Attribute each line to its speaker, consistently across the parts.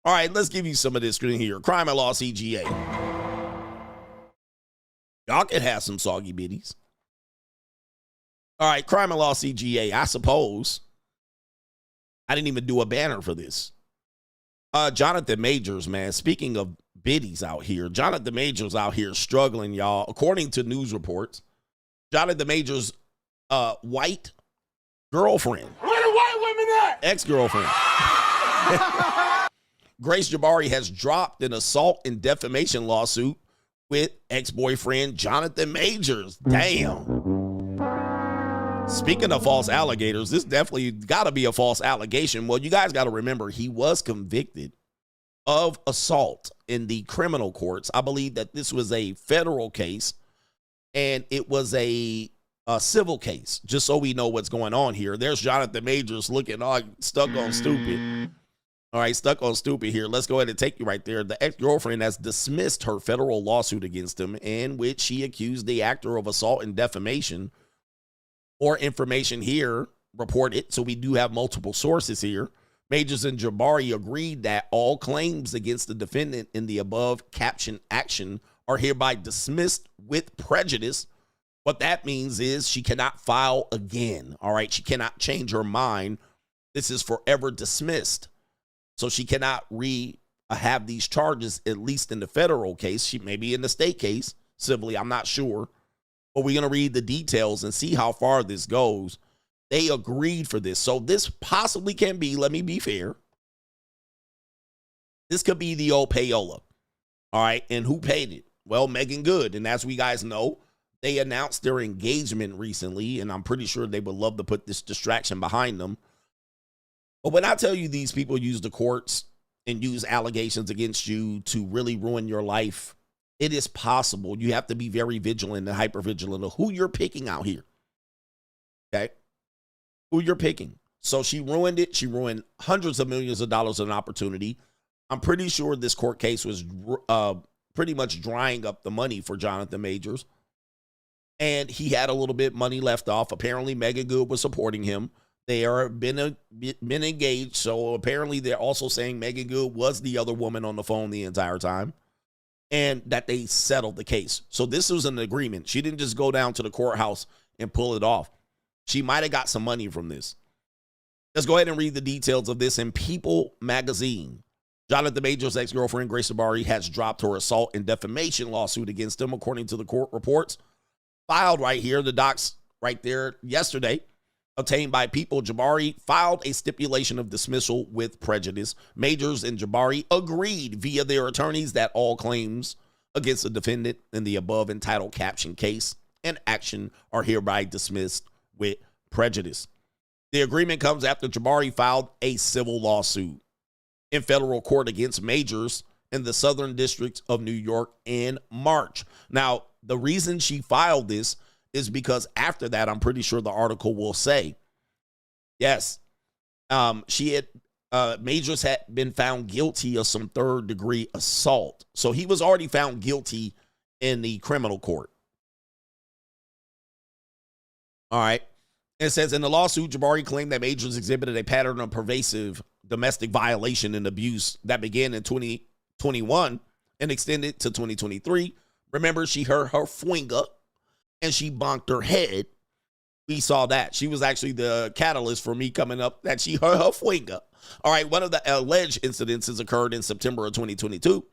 Speaker 1: All right, let's give you some of this screen here. Crime and Law CGA. Y'all can have some soggy biddies. All right, Crime and Law CGA. I suppose I didn't even do a banner for this. Jonathan Majors, man, speaking of biddies out here, Jonathan Majors out here struggling, y'all. According to news reports, Jonathan Majors' white girlfriend.
Speaker 2: Where the white women at?
Speaker 1: Ex-girlfriend. Grace Jabari has dropped an assault and defamation lawsuit with ex-boyfriend Jonathan Majors. Damn. Speaking of false alligators, this definitely got to be a false allegation. Well, you guys got to remember, he was convicted of assault in the criminal courts. I believe that this was a federal case, and it was a civil case, just so we know what's going on here. There's Jonathan Majors looking all stuck on stupid. All right, stuck on stupid here. Let's go ahead and take you right there. The ex-girlfriend has dismissed her federal lawsuit against him, in which she accused the actor of assault and defamation. Or information here reported, so we do have multiple sources here. Majors and Jabari agreed that all claims against the defendant in the above captioned action are hereby dismissed with prejudice. What that means is she cannot file again. All right, she cannot change her mind. This is forever dismissed. So she cannot have these charges, at least in the federal case. She may be in the state case, civilly, I'm not sure. But we're going to read the details and see how far this goes. They agreed for this. So this possibly can be, let me be fair, this could be the old payola. All right, and who paid it? Well, Megan Good. And as we guys know, they announced their engagement recently, and I'm pretty sure they would love to put this distraction behind them. But when I tell you these people use the courts and use allegations against you to really ruin your life, it is possible. You have to be very vigilant and hyper vigilant of who you're picking out here. Okay? Who you're picking. So she ruined it. She ruined hundreds of millions of dollars in opportunity. I'm pretty sure this court case was pretty much drying up the money for Jonathan Majors. And he had a little bit money left off. Apparently, Megan Good was supporting him. They are been engaged. So apparently, they're also saying Megan Good was the other woman on the phone the entire time. And that they settled the case. So this was an agreement. She didn't just go down to the courthouse and pull it off. She might have got some money from this. Let's go ahead and read the details of this in People magazine. Jonathan Majors' ex-girlfriend, Grace Jabari, has dropped her assault and defamation lawsuit against him, according to the court reports. Filed right here, the docs right there yesterday. Obtained by People, Jabari filed a stipulation of dismissal with prejudice. Majors and Jabari agreed via their attorneys that all claims against the defendant in the above entitled caption case and action are hereby dismissed with prejudice. The agreement comes after Jabari filed a civil lawsuit in federal court against Majors in the Southern District of New York in March. Now, the reason she filed this is because after that, I'm pretty sure the article will say, yes, Majors had been found guilty of some third-degree assault. So he was already found guilty in the criminal court. All right. It says, in the lawsuit, Jabari claimed that Majors exhibited a pattern of pervasive domestic violation and abuse that began in 2021 and extended to 2023. Remember, she hurt her finger and she bonked her head. We saw that. She was actually the catalyst for me coming up that she hurt her finger. All right, one of the alleged incidences occurred in September of 2022.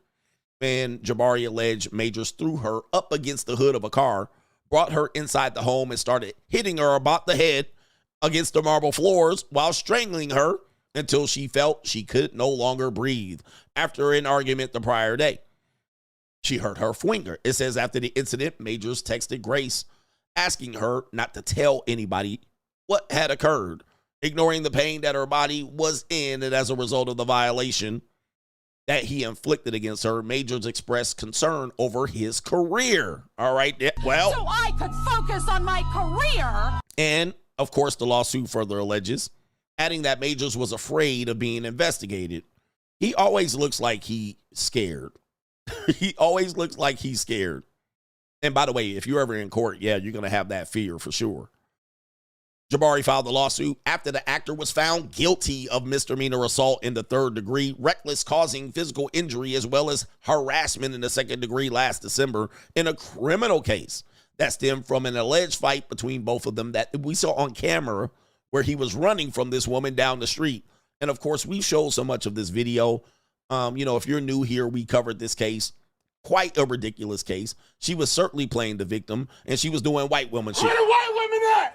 Speaker 1: And Jabari alleged Majors threw her up against the hood of a car, brought her inside the home, and started hitting her about the head against the marble floors while strangling her until she felt she could no longer breathe after an argument the prior day. She hurt her finger. It says after the incident, Majors texted Grace asking her not to tell anybody what had occurred, ignoring the pain that her body was in, and as a result of the violation that he inflicted against her, Majors expressed concern over his career. All right, well.
Speaker 3: So I could focus on my career.
Speaker 1: And, of course, the lawsuit further alleges, adding that Majors was afraid of being investigated. He always looks like he's scared. He always looks like he's scared. And by the way, if you're ever in court, yeah, you're going to have that fear for sure. Jabari filed the lawsuit after the actor was found guilty of misdemeanor assault in the 3rd degree, reckless causing physical injury, as well as harassment in the 2nd degree last December in a criminal case that stemmed from an alleged fight between both of them that we saw on camera where he was running from this woman down the street. And of course, we showed so much of this video. If you're new here, we covered this case. Quite a ridiculous case. She was certainly playing the victim, and she was doing white woman shit.
Speaker 2: Where the white women at?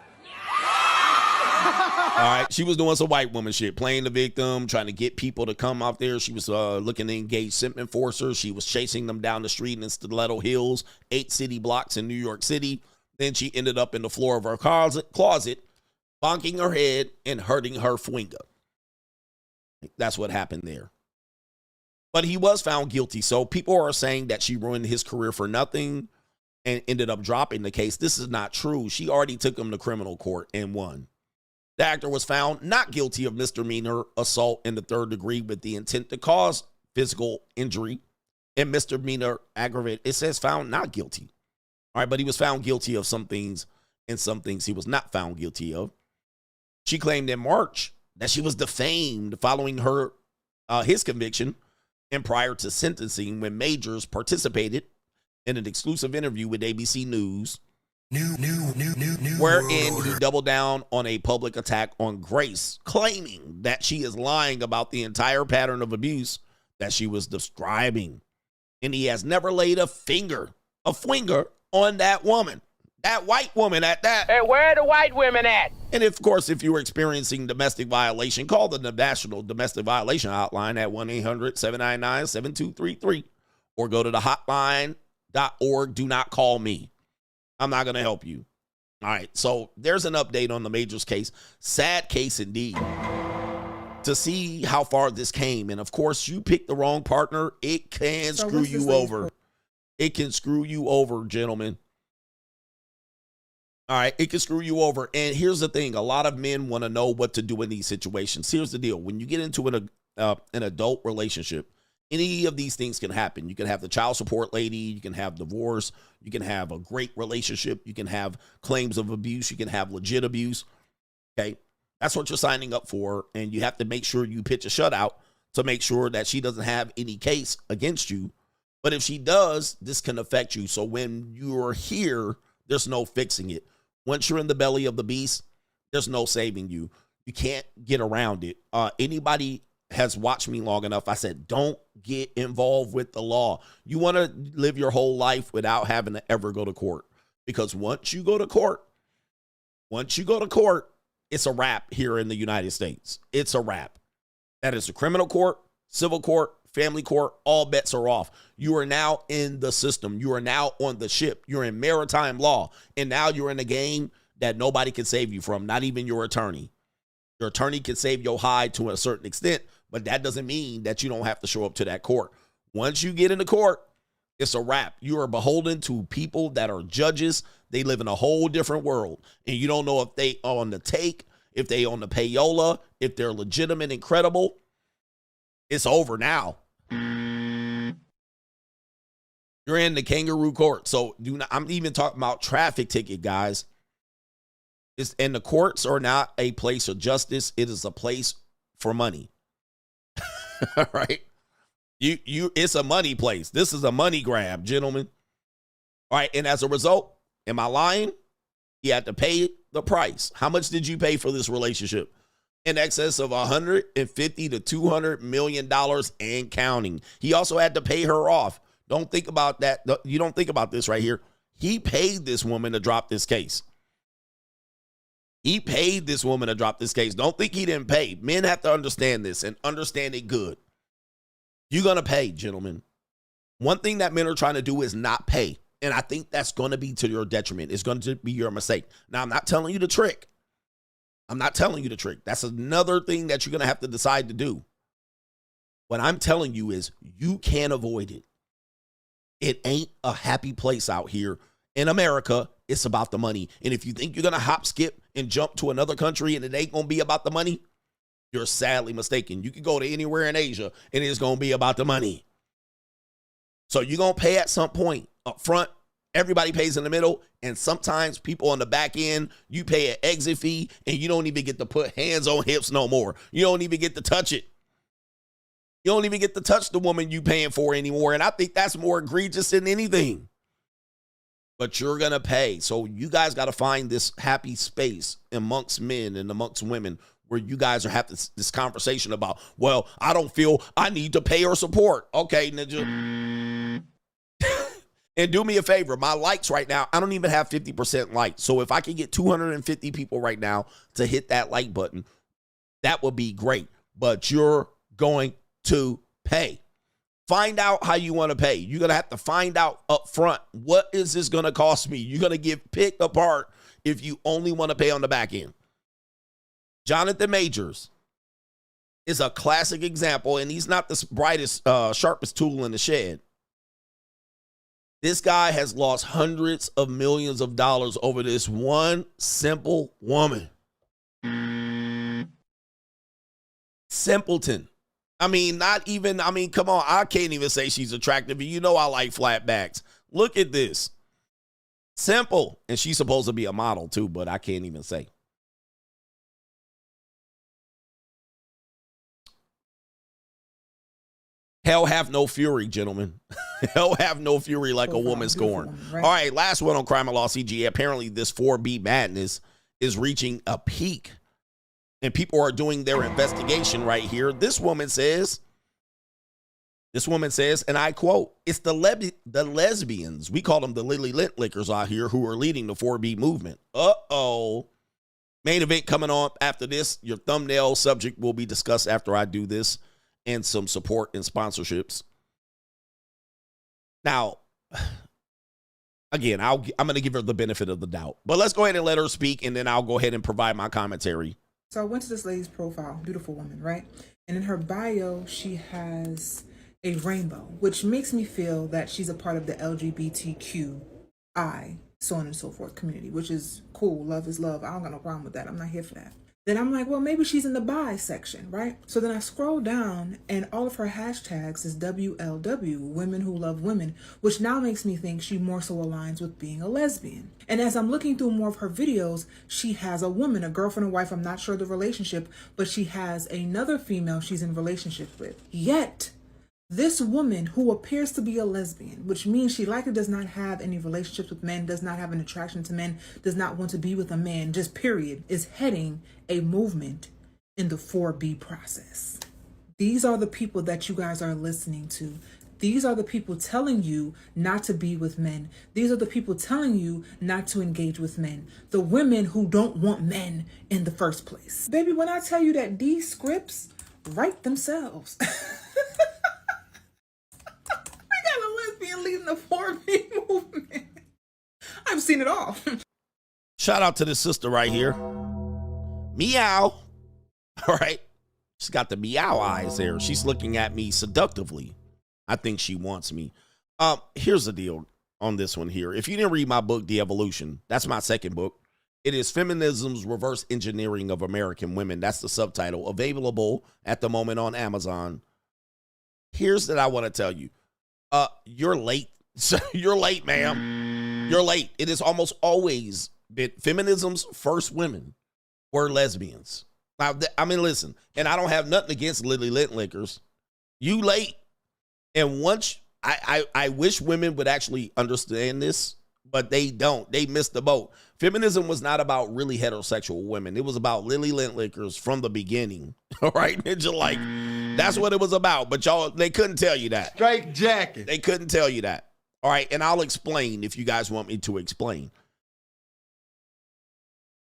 Speaker 1: All right, she was doing some white woman shit, playing the victim, trying to get people to come out there. She was looking to engage simp enforcers. She was chasing them down the street in Stiletto Hills, 8 city blocks in New York City. Then she ended up in the floor of her closet, bonking her head and hurting her finger. That's what happened there. But he was found guilty. So people are saying that she ruined his career for nothing and ended up dropping the case. This is not true. She already took him to criminal court and won. The actor was found not guilty of misdemeanor assault in the 3rd degree with the intent to cause physical injury and misdemeanor aggravated. It says found not guilty. All right, but he was found guilty of some things, and some things he was not found guilty of. She claimed in March that she was defamed following his conviction and prior to sentencing when Majors participated in an exclusive interview with ABC News. Wherein he doubled down on a public attack on Grace, claiming that she is lying about the entire pattern of abuse that she was describing. And he has never laid a finger on that woman, that white woman at that.
Speaker 2: Hey, where are the white women at?
Speaker 1: And of course, if you're experiencing domestic violation, call the National Domestic Violation Hotline at 1-800-799-7233 or go to the hotline.org. Do not call me. I'm not going to help you. All right, so there's an update on the Majors case. Sad case indeed. To see how far this came, and of course, you picked the wrong partner, it can screw you over. It can screw you over, gentlemen. All right, it can screw you over. And here's the thing. A lot of men want to know what to do in these situations. Here's the deal. When you get into an adult relationship, any of these things can happen. You can have the child support lady. You can have divorce. You can have a great relationship. You can have claims of abuse. You can have legit abuse. Okay, that's what you're signing up for. And you have to make sure you pitch a shutout to make sure that she doesn't have any case against you. But if she does, this can affect you. So when you're here, there's no fixing it. Once you're in the belly of the beast, there's no saving you. You can't get around it. Anybody has watched me long enough, I said, don't get involved with the law. You want to live your whole life without having to ever go to court. Because once you go to court, it's a wrap here in the United States. It's a wrap. That is a criminal court, civil court, family court, all bets are off. You are now in the system. You are now on the ship. You're in maritime law. And now you're in a game that nobody can save you from, not even your attorney. Your attorney can save your hide to a certain extent, but that doesn't mean that you don't have to show up to that court. Once you get into court, it's a wrap. You are beholden to people that are judges. They live in a whole different world. And you don't know if they are on the take, if they on the payola, if they're legitimate and credible. It's over now. You're in the kangaroo court. So I'm even talking about traffic ticket, guys. And the courts are not a place of justice. It is a place for money. All right. It's a money place. This is a money grab, gentlemen. All right. And as a result, am I lying? You had to pay the price. How much did you pay for this relationship? In excess of $150 to $200 million and counting. He also had to pay her off. Don't think about that. You don't think about this right here. He paid this woman to drop this case. Don't think he didn't pay. Men have to understand this and understand it good. You're going to pay, gentlemen. One thing that men are trying to do is not pay. And I think that's going to be to your detriment. It's going to be your mistake. Now, I'm not telling you the trick. That's another thing that you're going to have to decide to do. What I'm telling you is you can't avoid it. It ain't a happy place out here. In America, it's about the money. And if you think you're going to hop, skip, and jump to another country and it ain't going to be about the money, you're sadly mistaken. You can go to anywhere in Asia and it's going to be about the money. So you're going to pay at some point up front Everybody pays in the middle, and sometimes people on the back end, you pay an exit fee, and you don't even get to put hands on hips no more. You don't even get to touch it. You don't even get to touch the woman you paying for anymore, and I think that's more egregious than anything. But you're going to pay. So you guys got to find this happy space amongst men and amongst women where you guys are having this conversation about, well, I don't feel I need to pay or support. Okay, Ninja. And do me a favor, my likes right now, I don't even have 50% likes. So if I can get 250 people right now to hit that like button, that would be great. But you're going to pay. Find out how you want to pay. You're going to have to find out up front, what is this going to cost me? You're going to get picked apart if you only want to pay on the back end. Jonathan Majors is a classic example, and he's not the brightest, sharpest tool in the shed. This guy has lost hundreds of millions of dollars over this one simple woman. Simpleton. I mean, come on. I can't even say she's attractive. You know I like flatbacks. Look at this. Simple. And she's supposed to be a model too, but I can't even say. Hell have no fury, gentlemen. Hell have no fury like a woman scorned. Right? All right, last one on Crime and Law CGA. Apparently, this 4B madness is reaching a peak, and people are doing their investigation right here. This woman says, and I quote, it's the lesbians, we call them the Lily Lintlickers out here, who are leading the 4B movement. Uh-oh. Main event coming on after this. Your thumbnail subject will be discussed after I do this, and some support and sponsorships. Now, again, I'm going to give her the benefit of the doubt. But let's go ahead and let her speak, and then I'll go ahead and provide my commentary.
Speaker 4: So I went to this lady's profile, beautiful woman, right? And in her bio, she has a rainbow, which makes me feel that she's a part of the LGBTQI, so on and so forth community, which is cool. Love is love. I don't got no problem with that. I'm not here for that. Then I'm like, well, maybe she's in the bi section, right? So then I scroll down and all of her hashtags is WLW, women who love women, which now makes me think she more so aligns with being a lesbian. And as I'm looking through more of her videos, she has a woman, a girlfriend or wife, I'm not sure the relationship, but she has another female she's in relationship with. Yet, this woman who appears to be a lesbian, which means she likely does not have any relationships with men, does not have an attraction to men, does not want to be with a man, just period, is heading a movement in the 4B process. These are the people that you guys are listening to. These are the people telling you not to be with men. These are the people telling you not to engage with men. The women who don't want men in the first place. Baby, when I tell you that these scripts write themselves. Leading the 4B movement. I've seen it all.
Speaker 1: Shout out to this sister right here. Meow. All right. She's got the meow eyes there. She's looking at me seductively. I think she wants me. Here's the deal on this one here. If you didn't read my book, The Evolution, that's my second book. It is Feminism's Reverse Engineering of American Women. That's the subtitle. Available at the moment on Amazon. Here's that I want to tell you. You're late. You're late, ma'am. You're late. It has almost always been feminism's first women were lesbians. Now, I mean, listen, and I don't have nothing against Lily Lintlickers. You late. And once, I wish women would actually understand this, but they don't. They missed the boat. Feminism was not about really heterosexual women. It was about Lily Lintlickers from the beginning. All right? Ninja, like, that's what it was about. But y'all, they couldn't tell you that.
Speaker 5: Straight jacket.
Speaker 1: They couldn't tell you that. All right? And I'll explain if you guys want me to explain.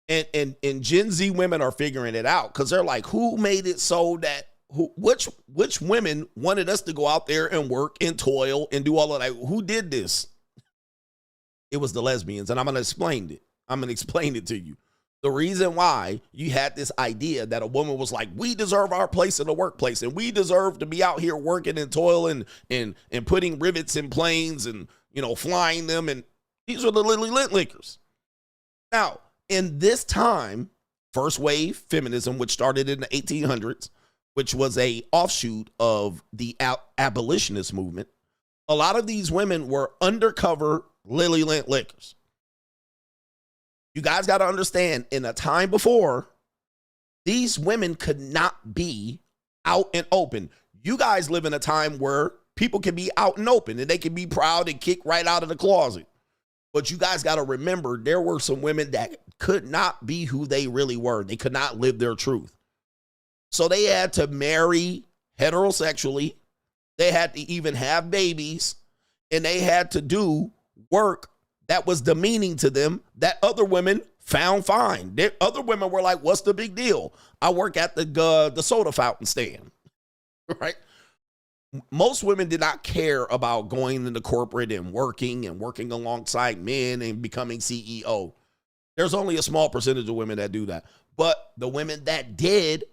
Speaker 1: And Gen Z women are figuring it out because they're like, who made it so that, which women wanted us to go out there and work and toil and do all of that? Who did this? It was the lesbians. And I'm going to explain it. I'm going to explain it to you. The reason why you had this idea that a woman was like, we deserve our place in the workplace and we deserve to be out here working and toiling and putting rivets in planes and, you know, flying them. And these are the Lily Lintlickers. Now, in this time, first wave feminism, which started in the 1800s, which was a offshoot of the abolitionist movement, a lot of these women were undercover Lily Lent Liquors. You guys got to understand, in a time before, these women could not be out and open. You guys live in a time where people can be out and open and they can be proud and kick right out of the closet. But you guys got to remember, there were some women that could not be who they really were. They could not live their truth. So they had to marry heterosexually. They had to even have babies. And they had to do work that was demeaning to them that other women found fine. Other women were like, what's the big deal? I work at the soda fountain stand, right? Most women did not care about going into corporate and working alongside men and becoming CEO. There's only a small percentage of women that do that. But the women that did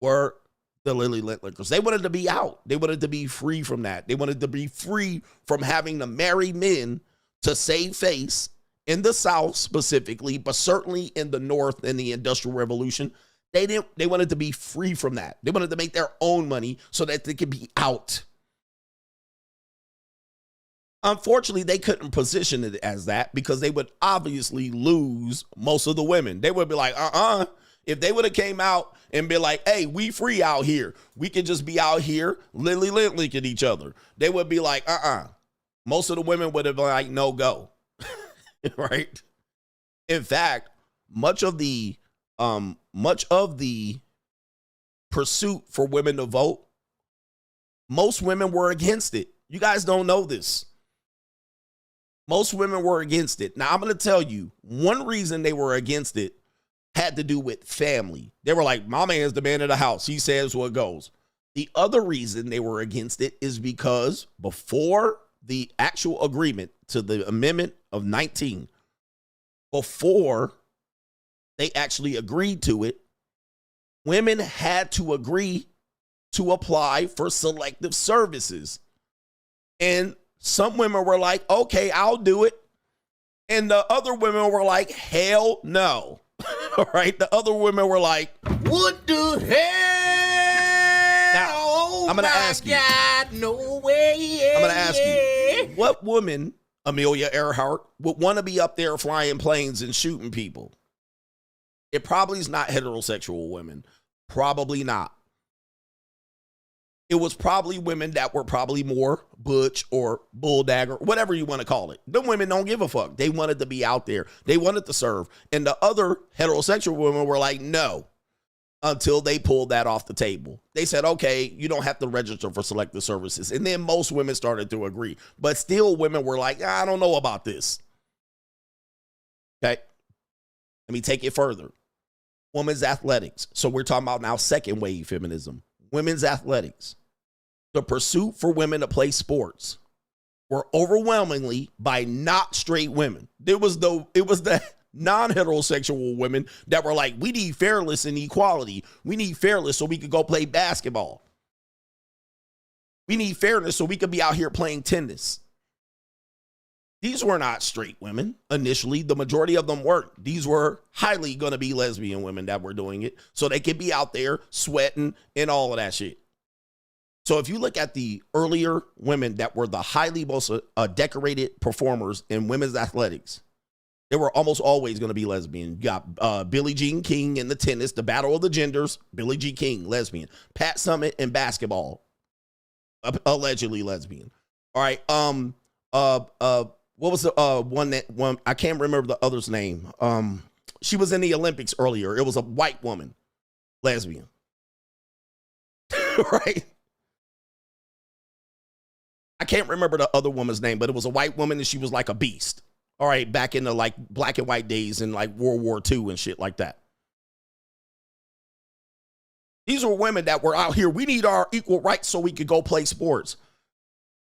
Speaker 1: were the Lily Lent Liquors. They wanted to be out. They wanted to be free from that. They wanted to be free from having to marry men to save face in the South specifically, but certainly in the North in the Industrial Revolution. They wanted to be free from that. They wanted to make their own money so that they could be out. Unfortunately, they couldn't position it as that because they would obviously lose most of the women. They would be like, If they would have came out and be like, hey, we free out here. We can just be out here Lily Lent Linking each other. They would be like, Most of the women would have been like, no go. Right? In fact, much of the pursuit for women to vote, most women were against it. You guys don't know this. Most women were against it. Now, I'm going to tell you, one reason they were against it had to do with family. They were like, my man's the man of the house. He says what goes. The other reason they were against it is because before the actual agreement to the Amendment of 19, before they actually agreed to it, women had to agree to apply for selective services. And some women were like, okay, I'll do it. And the other women were like, hell no. All right. The other women were like,
Speaker 5: what the hell?
Speaker 1: Now, I'm going to ask you.
Speaker 5: No way.
Speaker 1: I'm going to ask you, what woman, Amelia Earhart, would want to be up there flying planes and shooting people? It probably is not heterosexual women. Probably not. It was probably women that were probably more butch or bulldagger, whatever you want to call it. The women don't give a fuck. They wanted to be out there. They wanted to serve. And the other heterosexual women were like, no, until they pulled that off the table. They said, okay, you don't have to register for selective services. And then most women started to agree. But still women were like, I don't know about this. Okay. Let me take it further. Women's athletics. So we're talking about now second wave feminism. Women's athletics. The pursuit for women to play sports were overwhelmingly by not straight women. It was the non-heterosexual women that were like, we need fairness and equality. We need fairness so we could go play basketball. We need fairness so we could be out here playing tennis. These were not straight women initially. The majority of them weren't. These were highly going to be lesbian women that were doing it so they could be out there sweating and all of that shit. So if you look at the earlier women that were the highly most decorated performers in women's athletics, they were almost always going to be lesbian. You got Billie Jean King in the tennis, the battle of the genders, Billie Jean King, lesbian. Pat Summitt in basketball, allegedly lesbian. All right. What was the one? I can't remember the other's name. She was in the Olympics earlier. It was a white woman, lesbian. Right? I can't remember the other woman's name, but it was a white woman and she was like a beast. All right, back in the like black and white days in like World War II and shit like that. These were women that were out here. We need our equal rights so we could go play sports.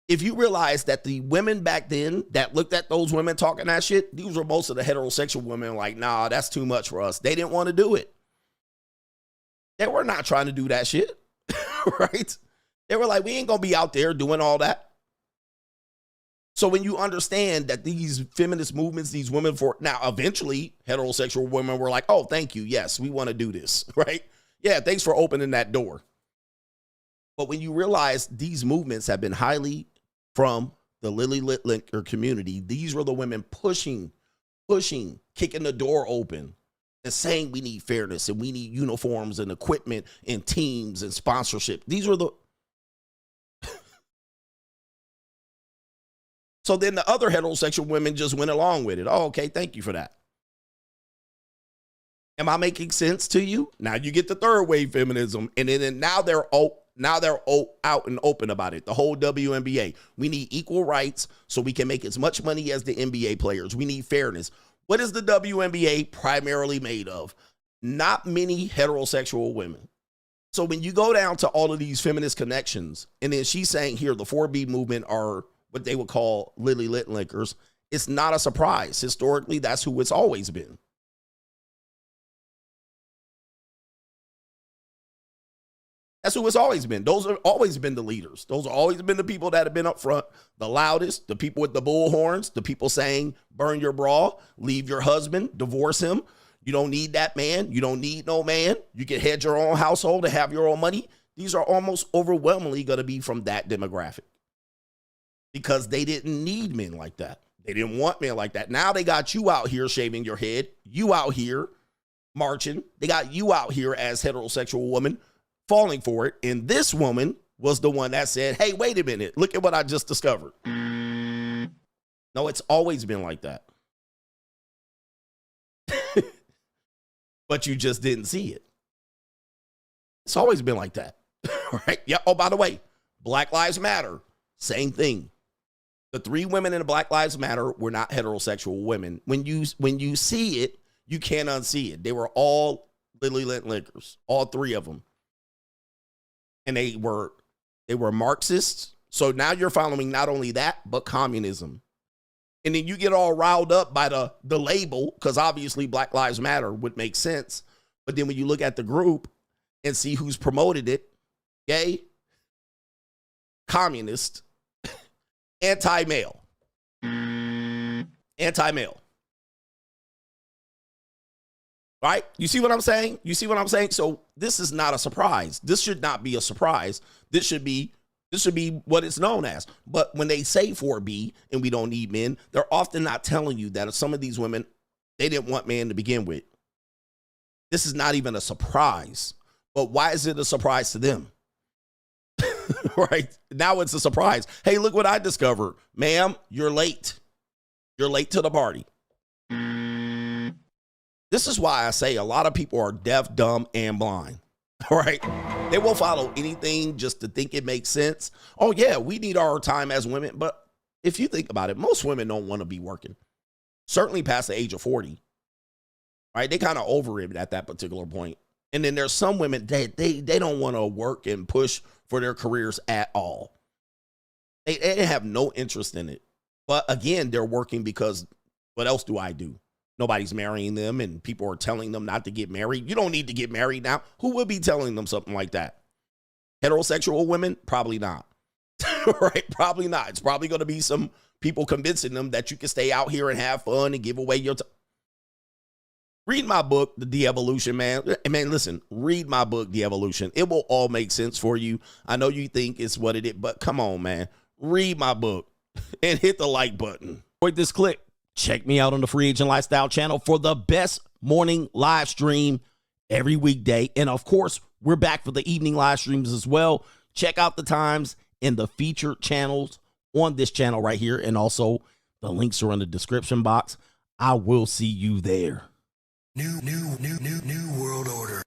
Speaker 1: If you realize that the women back then that looked at those women talking that shit, these were most of the heterosexual women like, nah, that's too much for us. They didn't want to do it. They were not trying to do that shit, right? They were like, we ain't going to be out there doing all that. So when you understand that these feminist movements, these women now eventually heterosexual women were like, oh, thank you. Yes, we want to do this, right? Yeah, thanks for opening that door. But when you realize these movements have been highly from the Lily Litlinker community, these were the women pushing, kicking the door open and saying we need fairness and we need uniforms and equipment and teams and sponsorship. These were the... So then the other heterosexual women just went along with it. Oh, okay, thank you for that. Am I making sense to you? Now you get the third wave feminism, and then now they're out and open about it. The whole WNBA. We need equal rights so we can make as much money as the NBA players. We need fairness. What is the WNBA primarily made of? Not many heterosexual women. So when you go down to all of these feminist connections, and then she's saying here the 4B movement are what they would call Lily Litlinkers, it's not a surprise. Historically, that's who it's always been. That's who it's always been. Those have always been the leaders. Those have always been the people that have been up front, the loudest, the people with the bullhorns, the people saying, burn your bra, leave your husband, divorce him. You don't need that man. You don't need no man. You can head your own household and have your own money. These are almost overwhelmingly going to be from that demographic because they didn't need men like that. They didn't want men like that. Now they got you out here shaving your head, you out here marching. They got you out here as heterosexual woman falling for it. And this woman was the one that said, hey, wait a minute. Look at what I just discovered. No, it's always been like that. But you just didn't see it. It's always been like that. Right? Yeah. Oh, by the way, Black Lives Matter. Same thing. The 3 women in the Black Lives Matter were not heterosexual women. When you see it, you can't unsee it. They were all Lily Litlinkers, all 3 of them. And they were Marxists. So now you're following not only that, but communism. And then you get all riled up by the label, because obviously Black Lives Matter would make sense. But then when you look at the group and see who's promoted it, gay, communist, anti-male. Right? You see what I'm saying? So this is not a surprise. This should not be a surprise. This should be what it's known as. But when they say 4B and we don't need men, they're often not telling you that some of these women, they didn't want men to begin with. This is not even a surprise. But why is it a surprise to them? Right? Now it's a surprise. Hey, look what I discovered. Ma'am, you're late. You're late to the party. This is why I say a lot of people are deaf, dumb, and blind. All right? They will follow anything just to think it makes sense. Oh, yeah, we need our time as women. But if you think about it, most women don't want to be working. Certainly past the age of 40. Right? They kind of over it at that particular point. And then there's some women that they don't want to work and push for their careers at all. They have no interest in it. But again, they're working because what else do I do? Nobody's marrying them and people are telling them not to get married. You don't need to get married now. Who would be telling them something like that? Heterosexual women? Probably not. Right? Probably not. It's probably going to be some people convincing them that you can stay out here and have fun and give away your time. Read my book, The De-Evolution, man. Man, listen, read my book, De-Evolution. It will all make sense for you. I know you think it's what it is, but come on, man. Read my book and hit the like button. Enjoyed this clip. Check me out on the Free Agent Lifestyle channel for the best morning live stream every weekday. And of course, we're back for the evening live streams as well. Check out the times and the featured channels on this channel right here. And also the links are in the description box. I will see you there.
Speaker 5: New world order.